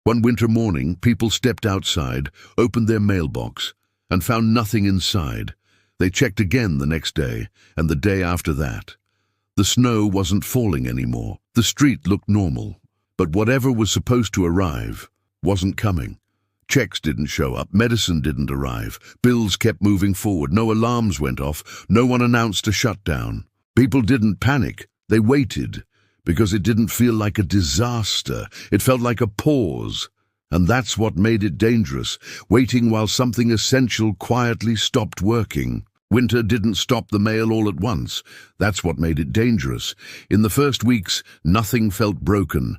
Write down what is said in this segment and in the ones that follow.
One winter morning, people stepped outside, opened their mailbox, and found nothing inside. They checked again the next day, and the day after that. The snow wasn't falling anymore. The street looked normal. But whatever was supposed to arrive wasn't coming. Checks didn't show up, medicine didn't arrive, bills kept moving forward, no alarms went off, no one announced a shutdown. People didn't panic, they waited, because it didn't feel like a disaster, it felt like a pause. And that's what made it dangerous, waiting while something essential quietly stopped working. Winter didn't stop the mail all at once. That's what made it dangerous. In the first weeks, nothing felt broken,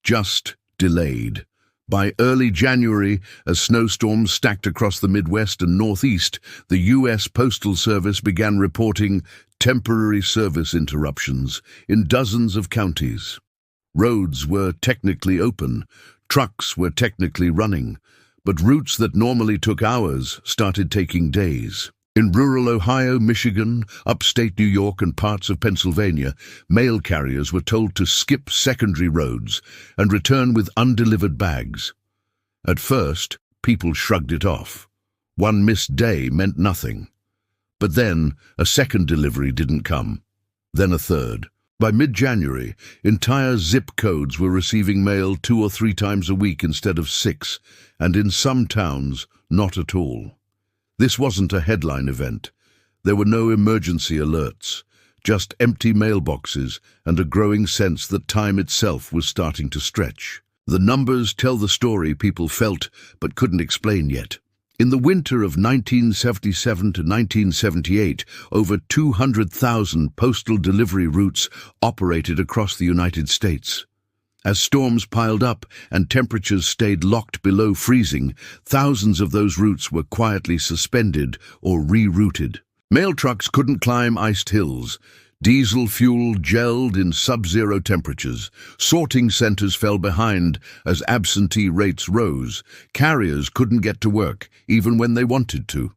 just delayed. By early January, as snowstorms stacked across the Midwest and Northeast, the U.S. Postal Service began reporting temporary service interruptions in dozens of counties. Roads were technically open, trucks were technically running, but routes that normally took hours started taking days. In rural Ohio, Michigan, upstate New York, and parts of Pennsylvania, mail carriers were told to skip secondary roads and return with undelivered bags. At first, people shrugged it off. One missed day meant nothing. But then, a second delivery didn't come. Then a third. By mid-January, entire zip codes were receiving mail 2 or 3 times a week instead of 6, and in some towns, not at all. This wasn't a headline event. There were no emergency alerts, just empty mailboxes and a growing sense that time itself was starting to stretch. The numbers tell the story people felt but couldn't explain yet. In the winter of 1977 to 1978, over 200,000 postal delivery routes operated across the United States. As storms piled up and temperatures stayed locked below freezing, thousands of those routes were quietly suspended or rerouted. Mail trucks couldn't climb iced hills. Diesel fuel gelled in sub-zero temperatures. Sorting centers fell behind as absentee rates rose. Carriers couldn't get to work, even when they wanted to.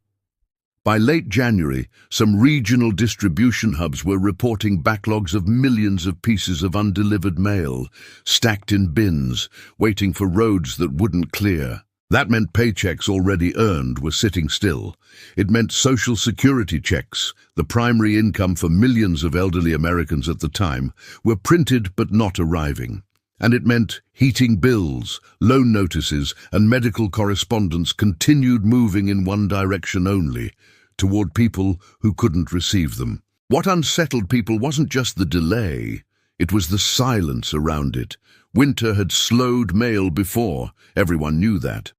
By late January, some regional distribution hubs were reporting backlogs of millions of pieces of undelivered mail, stacked in bins, waiting for roads that wouldn't clear. That meant paychecks already earned were sitting still. It meant Social Security checks, the primary income for millions of elderly Americans at the time, were printed but not arriving. And it meant heating bills, loan notices, and medical correspondence continued moving in one direction only, toward people who couldn't receive them. What unsettled people wasn't just the delay, it was the silence around it. Winter had slowed mail before, everyone knew that.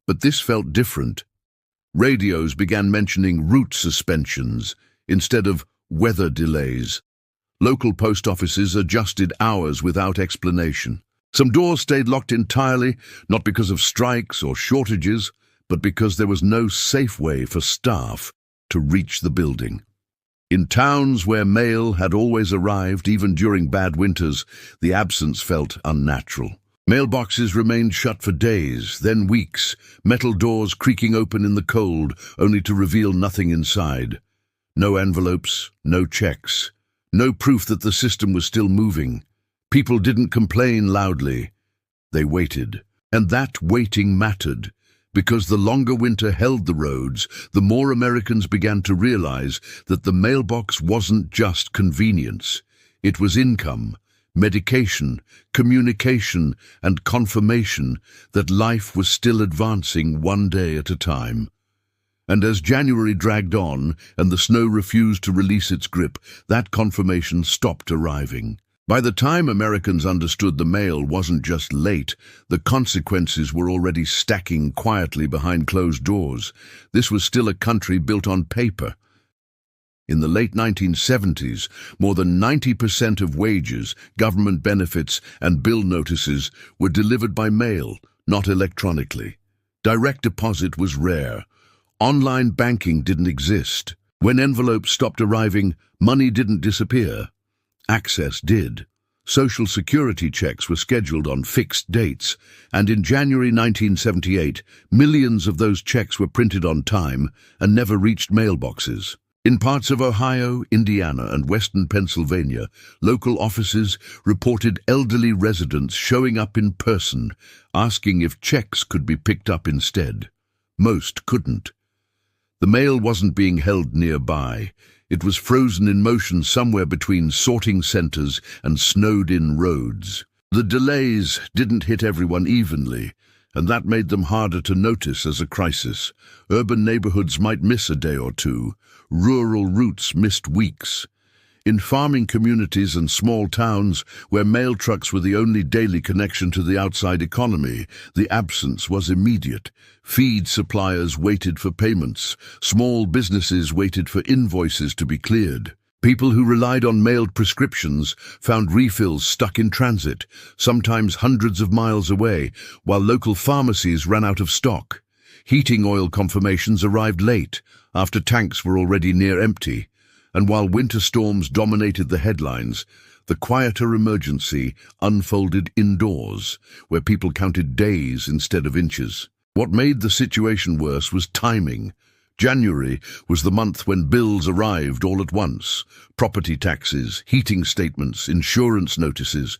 But this felt different. Radios began mentioning route suspensions instead of weather delays. Local post offices adjusted hours without explanation. Some doors stayed locked entirely, not because of strikes or shortages, but because there was no safe way for staff to reach the building. In towns where mail had always arrived, even during bad winters, the absence felt unnatural. Mailboxes remained shut for days, then weeks, metal doors creaking open in the cold, only to reveal nothing inside. No envelopes, no checks, no proof that the system was still moving. People didn't complain loudly. They waited. And that waiting mattered, because the longer winter held the roads, the more Americans began to realize that the mailbox wasn't just convenience. It was income, medication, communication, and confirmation that life was still advancing one day at a time. And as January dragged on and the snow refused to release its grip, that confirmation stopped arriving. By the time Americans understood the mail wasn't just late, the consequences were already stacking quietly behind closed doors. This was still a country built on paper. In the late 1970s, more than 90% of wages, government benefits, and bill notices were delivered by mail, not electronically. Direct deposit was rare. Online banking didn't exist. When envelopes stopped arriving, money didn't disappear. Access did. Social Security checks were scheduled on fixed dates, and in January 1978, millions of those checks were printed on time and never reached mailboxes. In parts of Ohio, Indiana, and western Pennsylvania, local offices reported elderly residents showing up in person, asking if checks could be picked up instead. Most couldn't. The mail wasn't being held nearby. It was frozen in motion somewhere between sorting centers and snowed-in roads. The delays didn't hit everyone evenly, and that made them harder to notice as a crisis. Urban neighborhoods might miss a day or two. Rural routes missed weeks. In farming communities and small towns, where mail trucks were the only daily connection to the outside economy, the absence was immediate. Feed suppliers waited for payments. Small businesses waited for invoices to be cleared. People who relied on mailed prescriptions found refills stuck in transit, sometimes hundreds of miles away, while local pharmacies ran out of stock. Heating oil confirmations arrived late, after tanks were already near empty. And while winter storms dominated the headlines, the quieter emergency unfolded indoors, where people counted days instead of inches. What made the situation worse was timing. January was the month when bills arrived all at once. Property taxes, heating statements, insurance notices.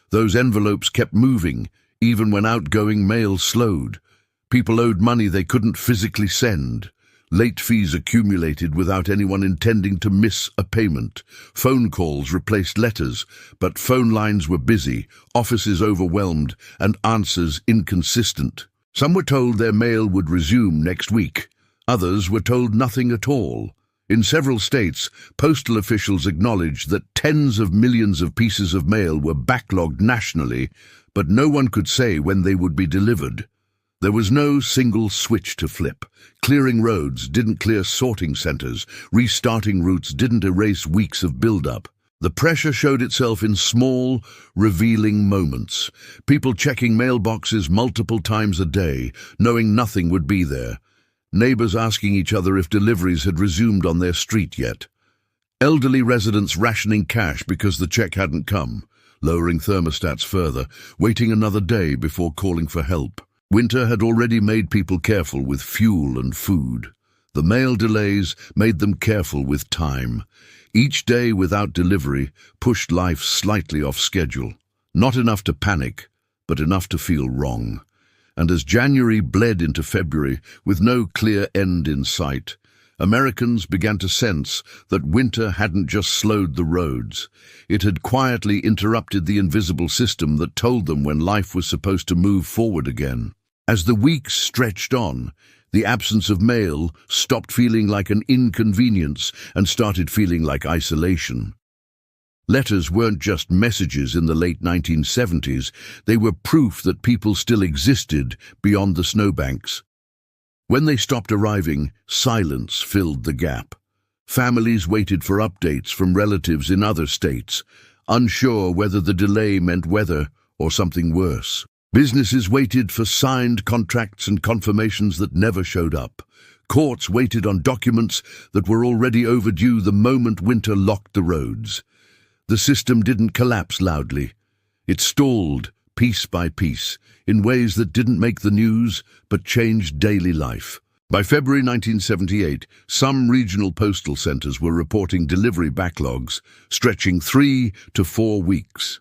Those envelopes kept moving, even when outgoing mail slowed. People owed money they couldn't physically send. Late fees accumulated without anyone intending to miss a payment. Phone calls replaced letters, but phone lines were busy, offices overwhelmed, and answers inconsistent. Some were told their mail would resume next week. Others were told nothing at all. In several states, postal officials acknowledged that tens of millions of pieces of mail were backlogged nationally, but no one could say when they would be delivered. There was no single switch to flip. Clearing roads didn't clear sorting centers. Restarting routes didn't erase weeks of build-up. The pressure showed itself in small, revealing moments. People checking mailboxes multiple times a day, knowing nothing would be there. Neighbors asking each other if deliveries had resumed on their street yet. Elderly residents rationing cash because the check hadn't come, lowering thermostats further, waiting another day before calling for help. Winter had already made people careful with fuel and food. The mail delays made them careful with time. Each day without delivery pushed life slightly off schedule. Not enough to panic, but enough to feel wrong. And as January bled into February with no clear end in sight, Americans began to sense that winter hadn't just slowed the roads. It had quietly interrupted the invisible system that told them when life was supposed to move forward again. As the weeks stretched on, the absence of mail stopped feeling like an inconvenience and started feeling like isolation. Letters weren't just messages in the late 1970s, they were proof that people still existed beyond the snowbanks. When they stopped arriving, silence filled the gap. Families waited for updates from relatives in other states, unsure whether the delay meant weather or something worse. Businesses waited for signed contracts and confirmations that never showed up. Courts waited on documents that were already overdue the moment winter locked the roads. The system didn't collapse loudly. It stalled, piece by piece, in ways that didn't make the news but changed daily life. By February 1978, some regional postal centers were reporting delivery backlogs stretching 3 to 4 weeks.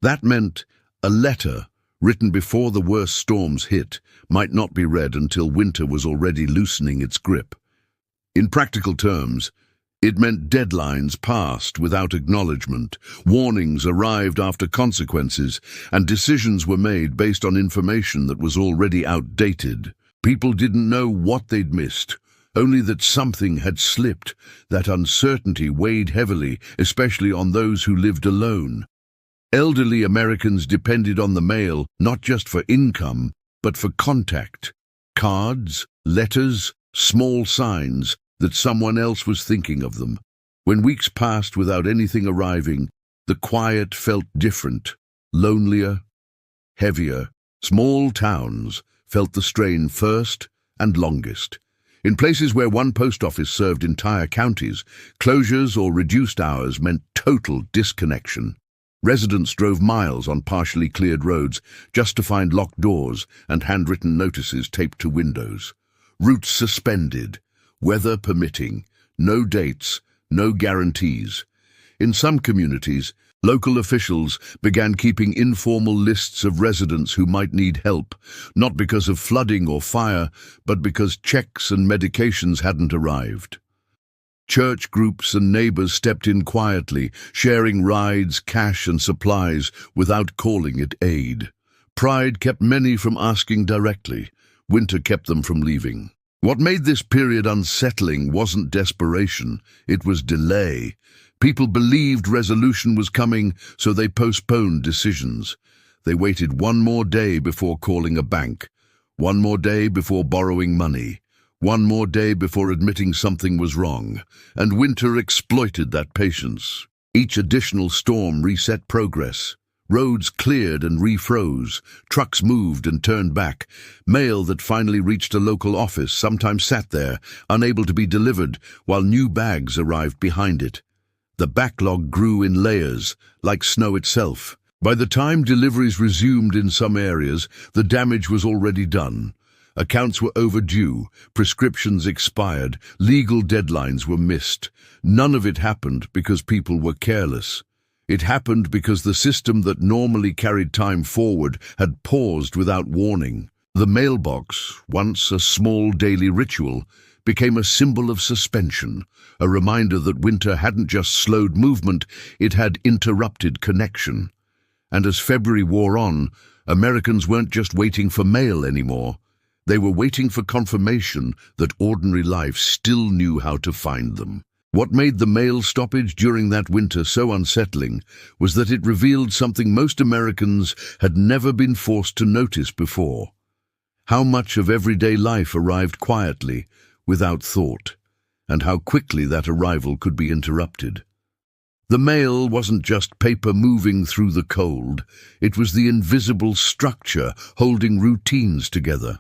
That meant a letter written before the worst storms hit might not be read until winter was already loosening its grip. In practical terms, it meant deadlines passed without acknowledgement, warnings arrived after consequences, and decisions were made based on information that was already outdated. People didn't know what they'd missed, only that something had slipped. That uncertainty weighed heavily, especially on those who lived alone. Elderly Americans depended on the mail not just for income, but for contact. Cards, letters, small signs that someone else was thinking of them. When weeks passed without anything arriving, the quiet felt different, lonelier, heavier. Small towns felt the strain first and longest. In places where one post office served entire counties, closures or reduced hours meant total disconnection. Residents drove miles on partially cleared roads just to find locked doors and handwritten notices taped to windows. Routes suspended, weather permitting, no dates, no guarantees. In some communities, local officials began keeping informal lists of residents who might need help, not because of flooding or fire, but because checks and medications hadn't arrived. Church groups and neighbors stepped in quietly, sharing rides, cash and supplies without calling it aid. Pride kept many from asking directly. Winter kept them from leaving. What made this period unsettling wasn't desperation, it was delay. People believed resolution was coming, so they postponed decisions. They waited one more day before calling a bank, one more day before borrowing money, one more day before admitting something was wrong, and winter exploited that patience. Each additional storm reset progress. Roads cleared and refroze, trucks moved and turned back. Mail that finally reached a local office sometimes sat there, unable to be delivered, while new bags arrived behind it. The backlog grew in layers, like snow itself. By the time deliveries resumed in some areas, the damage was already done. Accounts were overdue, prescriptions expired, legal deadlines were missed. None of it happened because people were careless. It happened because the system that normally carried time forward had paused without warning. The mailbox, once a small daily ritual, became a symbol of suspension, a reminder that winter hadn't just slowed movement, it had interrupted connection. And as February wore on, Americans weren't just waiting for mail anymore. They were waiting for confirmation that ordinary life still knew how to find them. What made the mail stoppage during that winter so unsettling was that it revealed something most Americans had never been forced to notice before. How much of everyday life arrived quietly, without thought, and how quickly that arrival could be interrupted. The mail wasn't just paper moving through the cold, it was the invisible structure holding routines together.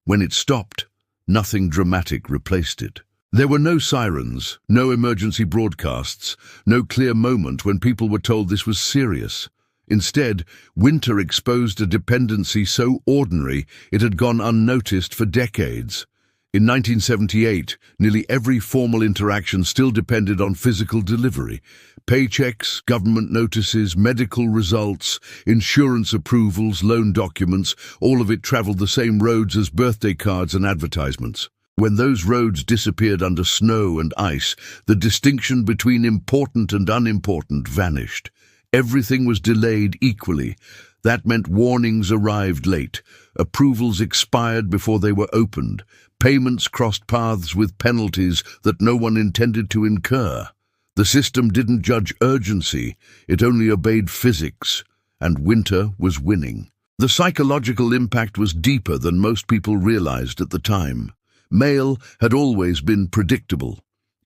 When it stopped, nothing dramatic replaced it. There were no sirens, no emergency broadcasts, no clear moment when people were told this was serious. Instead, winter exposed a dependency so ordinary it had gone unnoticed for decades. In 1978, nearly every formal interaction still depended on physical delivery. Paychecks, government notices, medical results, insurance approvals, loan documents, all of it traveled the same roads as birthday cards and advertisements. When those roads disappeared under snow and ice, the distinction between important and unimportant vanished. Everything was delayed equally. That meant warnings arrived late, approvals expired before they were opened, payments crossed paths with penalties that no one intended to incur. The system didn't judge urgency, it only obeyed physics, and winter was winning. The psychological impact was deeper than most people realized at the time. Mail had always been predictable.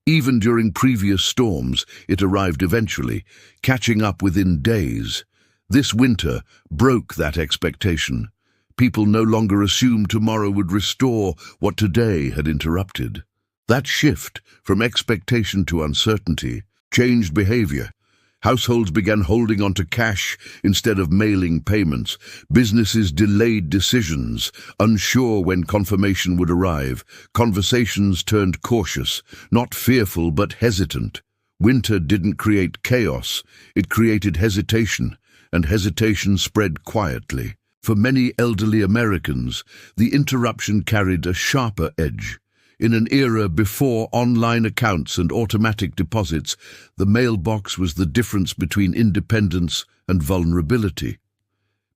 Even during previous storms, it arrived eventually, catching up within days. This winter broke that expectation. People no longer assumed tomorrow would restore what today had interrupted. That shift from expectation to uncertainty changed behavior. Households began holding onto cash instead of mailing payments. Businesses delayed decisions, unsure when confirmation would arrive. Conversations turned cautious, not fearful but hesitant. Winter didn't create chaos, it created hesitation, and hesitation spread quietly. For many elderly Americans, the interruption carried a sharper edge. In an era before online accounts and automatic deposits, the mailbox was the difference between independence and vulnerability.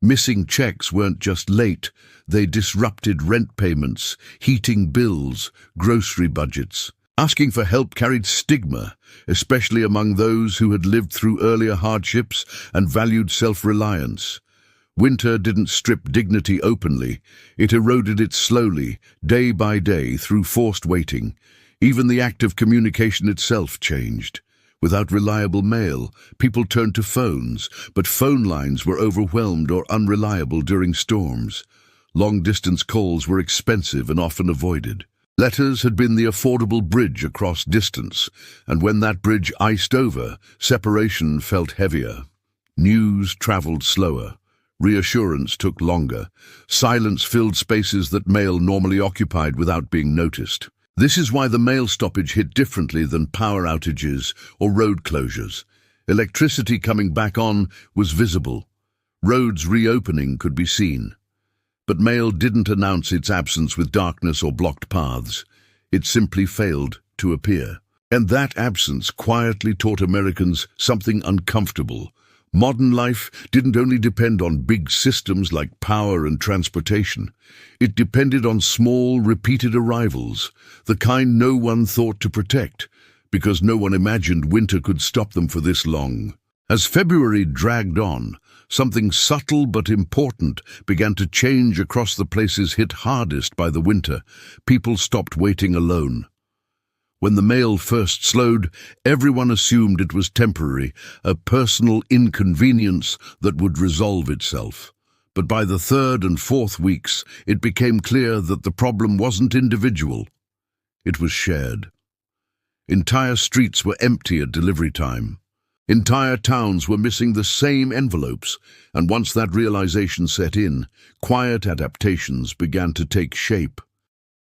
Missing checks weren't just late, they disrupted rent payments, heating bills, grocery budgets. Asking for help carried stigma, especially among those who had lived through earlier hardships and valued self-reliance. Winter didn't strip dignity openly, it eroded it slowly, day by day, through forced waiting. Even the act of communication itself changed. Without reliable mail, people turned to phones, but phone lines were overwhelmed or unreliable during storms. Long-distance calls were expensive and often avoided. Letters had been the affordable bridge across distance, and when that bridge iced over, separation felt heavier. News traveled slower. Reassurance took longer. Silence filled spaces that mail normally occupied without being noticed. This is why the mail stoppage hit differently than power outages or road closures. Electricity coming back on was visible. Roads reopening could be seen. But mail didn't announce its absence with darkness or blocked paths. It simply failed to appear. And that absence quietly taught Americans something uncomfortable. Modern life didn't only depend on big systems like power and transportation. It depended on small, repeated arrivals, the kind no one thought to protect, because no one imagined winter could stop them for this long. As February dragged on, something subtle but important began to change across the places hit hardest by the winter. People stopped waiting alone. When the mail first slowed, everyone assumed it was temporary, a personal inconvenience that would resolve itself. But by the third and fourth weeks, it became clear that the problem wasn't individual. It was shared. Entire streets were empty at delivery time. Entire towns were missing the same envelopes, and once that realization set in, quiet adaptations began to take shape.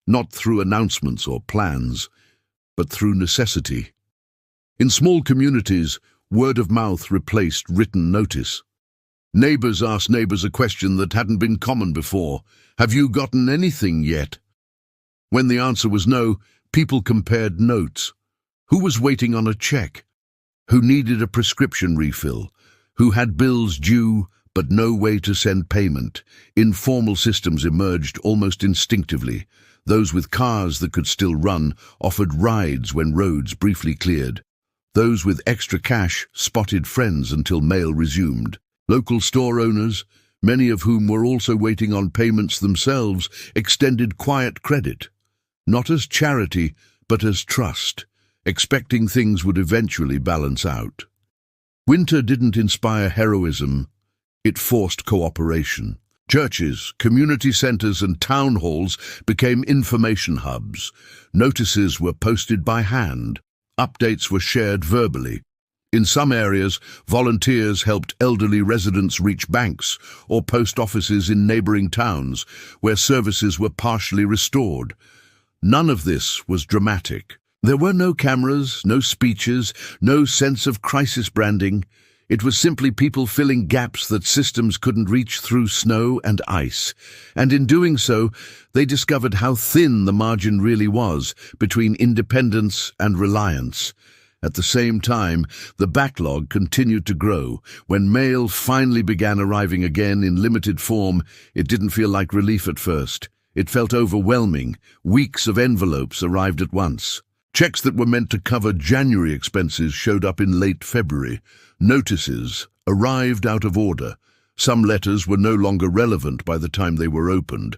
Not through announcements or plans, but through necessity. In small communities, word of mouth replaced written notice. Neighbors asked neighbors a question that hadn't been common before. Have you gotten anything yet? When the answer was no, people compared notes. Who was waiting on a check? Who needed a prescription refill? Who had bills due but no way to send payment? Informal systems emerged almost instinctively. Those with cars that could still run offered rides when roads briefly cleared. Those with extra cash spotted friends until mail resumed. Local store owners, many of whom were also waiting on payments themselves, extended quiet credit, not as charity, but as trust, expecting things would eventually balance out. Winter didn't inspire heroism, it forced cooperation. Churches, community centers, and town halls became information hubs. Notices were posted by hand. Updates were shared verbally. In some areas, volunteers helped elderly residents reach banks or post offices in neighboring towns where services were partially restored. None of this was dramatic. There were no cameras, no speeches, no sense of crisis branding. It was simply people filling gaps that systems couldn't reach through snow and ice. And in doing so, they discovered how thin the margin really was between independence and reliance. At the same time, the backlog continued to grow. When mail finally began arriving again in limited form, it didn't feel like relief at first. It felt overwhelming. Weeks of envelopes arrived at once. Checks that were meant to cover January expenses showed up in late February. Notices arrived out of order. Some letters were no longer relevant by the time they were opened.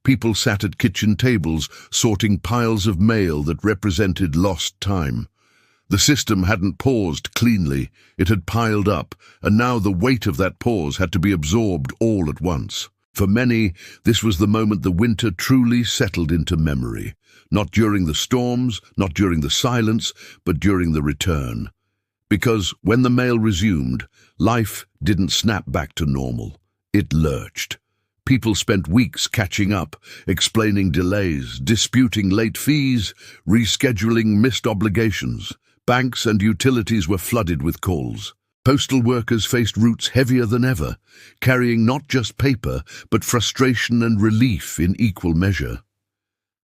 People sat at kitchen tables sorting piles of mail that represented lost time. The system hadn't paused cleanly. It had piled up, and now the weight of that pause had to be absorbed all at once. For many, this was the moment the winter truly settled into memory. Not during the storms, not during the silence, but during the return. Because when the mail resumed, life didn't snap back to normal. It lurched. People spent weeks catching up, explaining delays, disputing late fees, rescheduling missed obligations. Banks and utilities were flooded with calls. Postal workers faced routes heavier than ever, carrying not just paper, but frustration and relief in equal measure.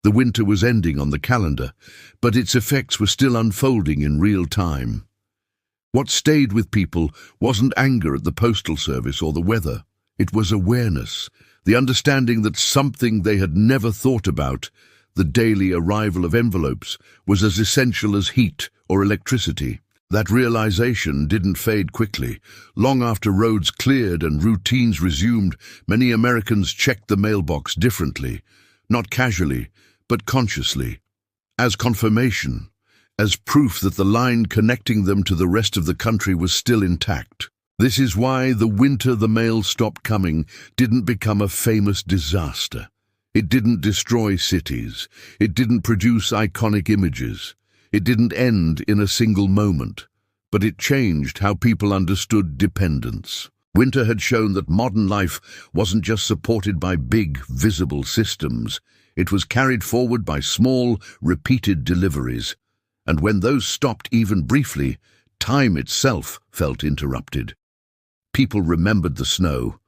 The winter was ending on the calendar, but its effects were still unfolding in real time. What stayed with people wasn't anger at the postal service or the weather. It was awareness, the understanding that something they had never thought about, the daily arrival of envelopes, was as essential as heat or electricity. That realization didn't fade quickly. Long after roads cleared and routines resumed, many Americans checked the mailbox differently, not casually, but consciously, as confirmation, as proof that the line connecting them to the rest of the country was still intact. This is why the winter the mail stopped coming didn't become a famous disaster. It didn't destroy cities. It didn't produce iconic images. It didn't end in a single moment, but it changed how people understood dependence. Winter had shown that modern life wasn't just supported by big, visible systems. It was carried forward by small, repeated deliveries, and when those stopped even briefly, time itself felt interrupted. People remembered the snow,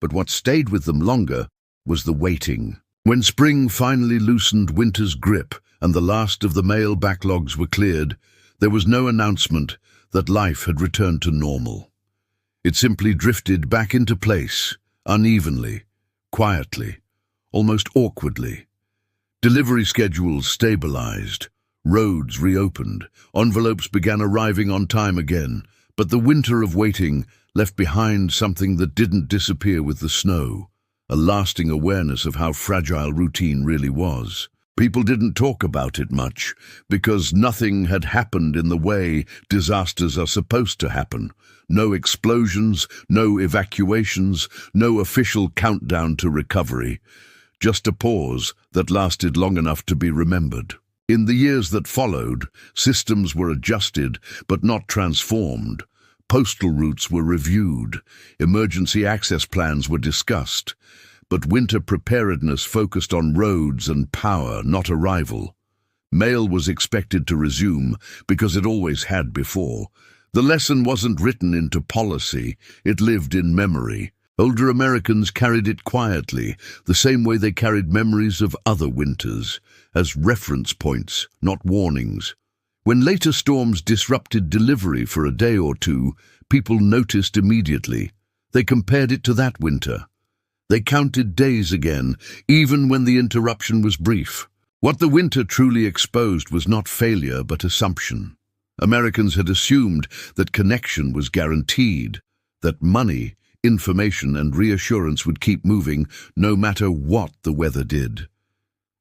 but what stayed with them longer was the waiting. When spring finally loosened winter's grip and the last of the mail backlogs were cleared, there was no announcement that life had returned to normal. It simply drifted back into place, unevenly, quietly, almost awkwardly. Delivery schedules stabilized, roads reopened, envelopes began arriving on time again, but the winter of waiting left behind something that didn't disappear with the snow, a lasting awareness of how fragile routine really was. People didn't talk about it much, because nothing had happened in the way disasters are supposed to happen. No explosions, no evacuations, no official countdown to recovery. Just a pause that lasted long enough to be remembered. In the years that followed, systems were adjusted, but not transformed. Postal routes were reviewed. Emergency access plans were discussed. But winter preparedness focused on roads and power, not arrival. Mail was expected to resume because it always had before. The lesson wasn't written into policy, it lived in memory. Older Americans carried it quietly, the same way they carried memories of other winters, as reference points, not warnings. When later storms disrupted delivery for a day or two, people noticed immediately. They compared it to that winter. They counted days again, even when the interruption was brief. What the winter truly exposed was not failure, but assumption. Americans had assumed that connection was guaranteed, that money, information, and reassurance would keep moving no matter what the weather did.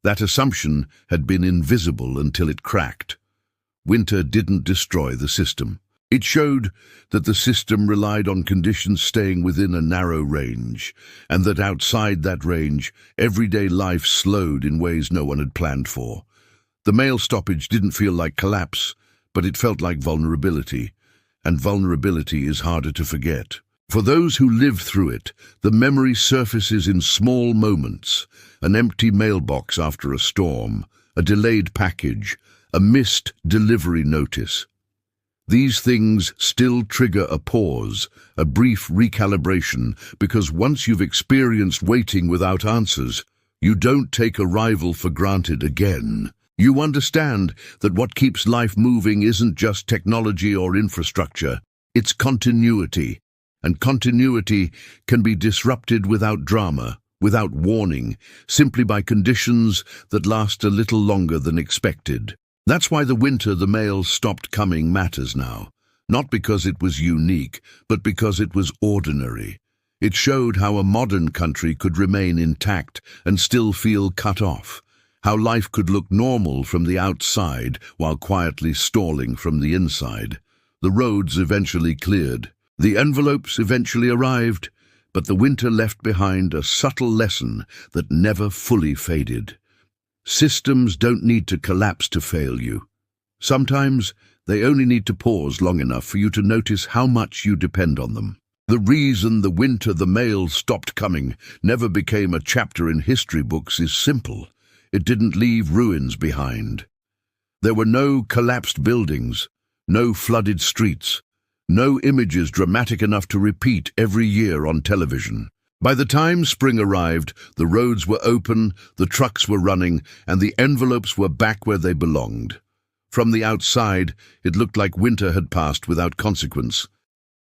That assumption had been invisible until it cracked. Winter didn't destroy the system. It showed that the system relied on conditions staying within a narrow range, and that outside that range, everyday life slowed in ways no one had planned for. The mail stoppage didn't feel like collapse, but it felt like vulnerability, and vulnerability is harder to forget. For those who lived through it, the memory surfaces in small moments: an empty mailbox after a storm, a delayed package, a missed delivery notice. These things still trigger a pause, a brief recalibration, because once you've experienced waiting without answers, you don't take arrival for granted again. You understand that what keeps life moving isn't just technology or infrastructure, it's continuity. And continuity can be disrupted without drama, without warning, simply by conditions that last a little longer than expected. That's why the winter the mail stopped coming matters now. Not because it was unique, but because it was ordinary. It showed how a modern country could remain intact and still feel cut off. How life could look normal from the outside while quietly stalling from the inside. The roads eventually cleared. The envelopes eventually arrived, but the winter left behind a subtle lesson that never fully faded. Systems don't need to collapse to fail you. Sometimes they only need to pause long enough for you to notice how much you depend on them. The reason the winter the mail stopped coming never became a chapter in history books is simple. It didn't leave ruins behind. There were no collapsed buildings, no flooded streets, no images dramatic enough to repeat every year on television. By the time spring arrived, the roads were open, the trucks were running, and the envelopes were back where they belonged. From the outside, it looked like winter had passed without consequence.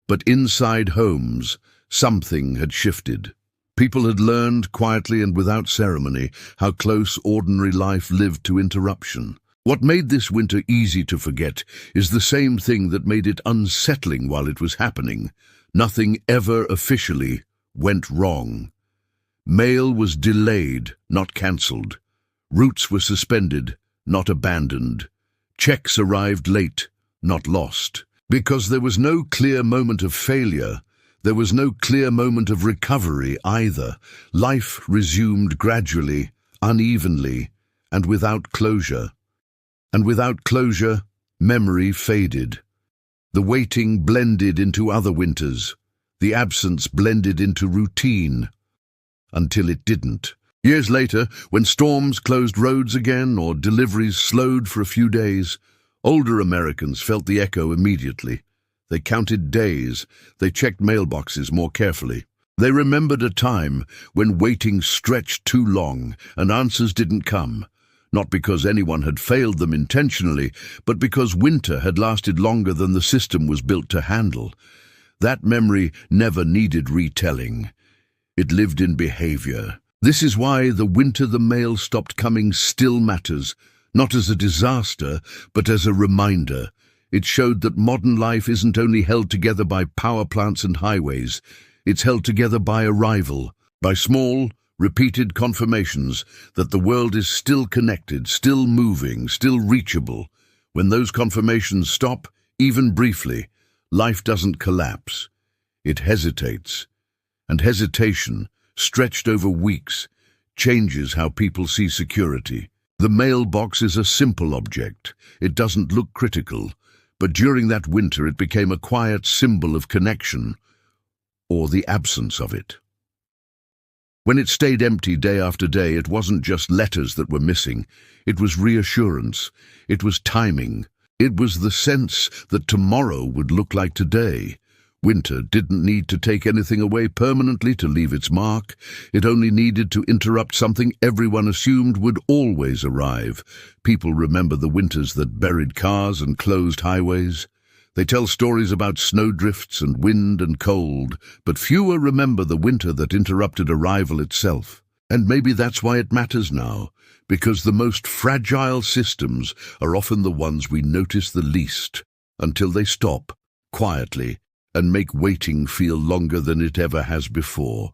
But inside homes, something had shifted. People had learned, quietly and without ceremony, how close ordinary life lived to interruption. What made this winter easy to forget is the same thing that made it unsettling while it was happening. Nothing ever officially went wrong. Mail was delayed, not cancelled. Routes were suspended, not abandoned. Checks arrived late, not lost. Because there was no clear moment of failure, there was no clear moment of recovery either. Life resumed gradually, unevenly, and without closure. And without closure, memory faded. The waiting blended into other winters. The absence blended into routine, until it didn't. Years later, when storms closed roads again or deliveries slowed for a few days, older Americans felt the echo immediately. They counted days. They checked mailboxes more carefully. They remembered a time when waiting stretched too long and answers didn't come, not because anyone had failed them intentionally, but because winter had lasted longer than the system was built to handle. That memory never needed retelling. It lived in behavior. This is why the winter the mail stopped coming still matters, not as a disaster, but as a reminder. It showed that modern life isn't only held together by power plants and highways, it's held together by arrival, by small, repeated confirmations that the world is still connected, still moving, still reachable. When those confirmations stop, even briefly, life doesn't collapse. It hesitates. And hesitation, stretched over weeks, changes how people see security. The mailbox is a simple object. It doesn't look critical. But during that winter it became a quiet symbol of connection, or the absence of it. When it stayed empty day after day, it wasn't just letters that were missing. It was reassurance. It was timing. It was the sense that tomorrow would look like today. Winter didn't need to take anything away permanently to leave its mark. It only needed to interrupt something everyone assumed would always arrive. People remember the winters that buried cars and closed highways. They tell stories about snowdrifts and wind and cold, but fewer remember the winter that interrupted arrival itself. And maybe that's why it matters now, because the most fragile systems are often the ones we notice the least, until they stop, quietly, and make waiting feel longer than it ever has before.